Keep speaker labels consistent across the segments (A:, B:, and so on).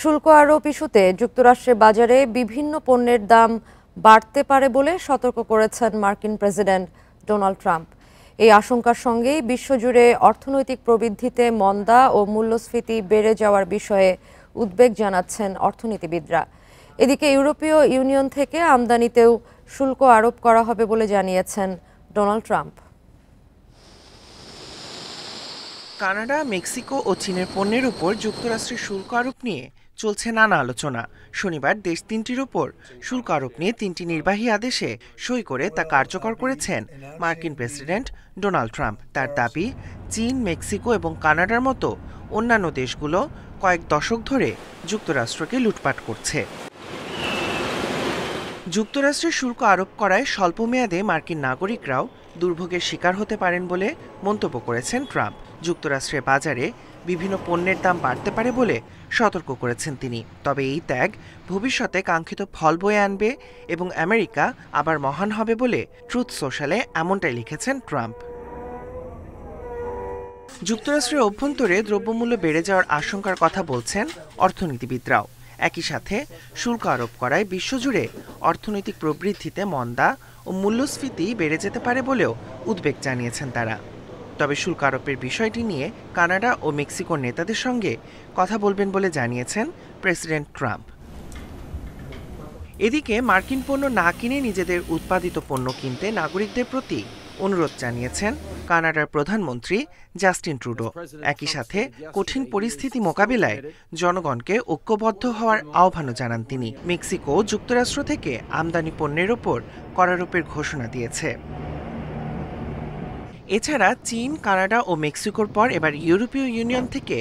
A: শুল্ক আরোপ ইস্যুতে যুক্তরাষ্ট্রের বাজারে বিভিন্ন পণ্যের দাম বাড়তে পারে বলে সতর্ক করেছেন মার্কিন প্রেসিডেন্ট ডোনাল্ড ট্রাম্প। এই আশঙ্কার সঙ্গেই বিশ্বজুড়ে অর্থনৈতিক প্রবৃদ্ধিতে মন্দা ও মূল্যস্ফীতি বেড়ে যাওয়ার বিষয়ে উদ্বেগ জানাচ্ছেন অর্থনীতিবিদরা। এদিকে ইউরোপীয় ইউনিয়ন থেকে আমদানিতেও শুল্ক আরোপ করা হবে বলে জানিয়েছেন ডোনাল্ড ট্রাম্প।
B: কানাডা, মেক্সিকো ও চীনের পণ্যের উপর যুক্তরাষ্ট্রের শুল্ক আরোপ নিয়ে চলছে নানা আলোচনা। শনিবার দেশ তিনটির উপর শুল্ক আরোপ নিয়ে 3টি নির্বাহী আদেশে সই করে তা কার্যকর করেছেন মার্কিন প্রেসিডেন্ট ডোনাল্ড ট্রাম্প। তার দাবি, চীন, মেক্সিকো এবং কানাডার মতো অন্যান্য দেশগুলো কয়েক দশক ধরে যুক্তরাষ্ট্রকে লুটপাট করছে। যুক্তরাষ্ট্রের শুল্ক আরোপ করায় স্বল্পমেয়াদে মার্কিন নাগরিকরাও দুর্ভোগের শিকার হতে পারেন বলে মন্তব্য করেছেন ট্রাম্প। যুক্তরাষ্ট্রের বাজারে বিভিন্ন পণ্যের দাম বাড়তে পারে বলে সতর্ক করেছেন তিনি। তবে এই ত্যাগ ভবিষ্যতে কাঙ্ক্ষিত ফল বয়ে আনবে এবং আমেরিকা আবার মহান হবে বলে ট্রুথ সোশ্যালে এমনটাই লিখেছেন ট্রাম্প। যুক্তরাষ্ট্রের অভ্যন্তরে দ্রব্যমূল্য বেড়ে যাওয়ার আশঙ্কার কথা বলছেন অর্থনীতিবিদরাও। একই সাথে শুল্ক আরোপ করায় বিশ্বজুড়ে অর্থনৈতিক প্রবৃদ্ধিতে মন্দা ও মূল্যস্ফীতি বেড়ে যেতে পারে বলেও উদ্বেগ জানিয়েছেন তারা। তবে শুল্ক আরোপের বিষয়টি নিয়ে কানাডা ও মেক্সিকোর নেতাদের সঙ্গে কথা বলবেন বলে জানিয়েছেন প্রেসিডেন্ট ট্রাম্প। এদিকে মার্কিন পণ্য না কিনে নিজেদের উৎপাদিত পণ্য কিনতে নাগরিকদের প্রতি অনুরোধ জানিয়েছেন কানাডার প্রধানমন্ত্রী জাস্টিন ট্রুডো। একই সাথে কঠিন পরিস্থিতি মোকাবিলায় জনগণকে ঐক্যবদ্ধ হওয়ার আহ্বানও জানান তিনি। মেক্সিকো যুক্তরাষ্ট্র থেকে আমদানি পণ্যের ওপর করারোপের ঘোষণা দিয়েছে। এছাড়া চীন, কানাডা ও মেক্সিকোর পর এবার ইউরোপীয় ইউনিয়ন থেকে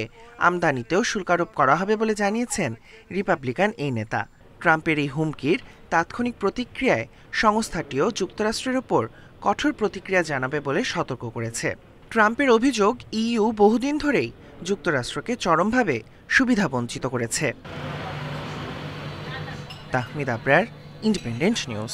B: আমদানিতেও শুল্ক আরোপ করা হবে বলে জানিয়েছেন রিপাবলিকান এই নেতা। ট্রাম্পের এই হুমকির তাৎক্ষণিক প্রতিক্রিয়ায় সংস্থাটিও যুক্তরাষ্ট্রের ওপর কঠোর প্রতিক্রিয়া জানাবে বলে সতর্ক করেছে। ট্রাম্পের অভিযোগ, ইইউ বহুদিন ধরেই যুক্তরাষ্ট্রকে চরমভাবে সুবিধাবঞ্চিত করেছে। Tahmid Abrar, independent news.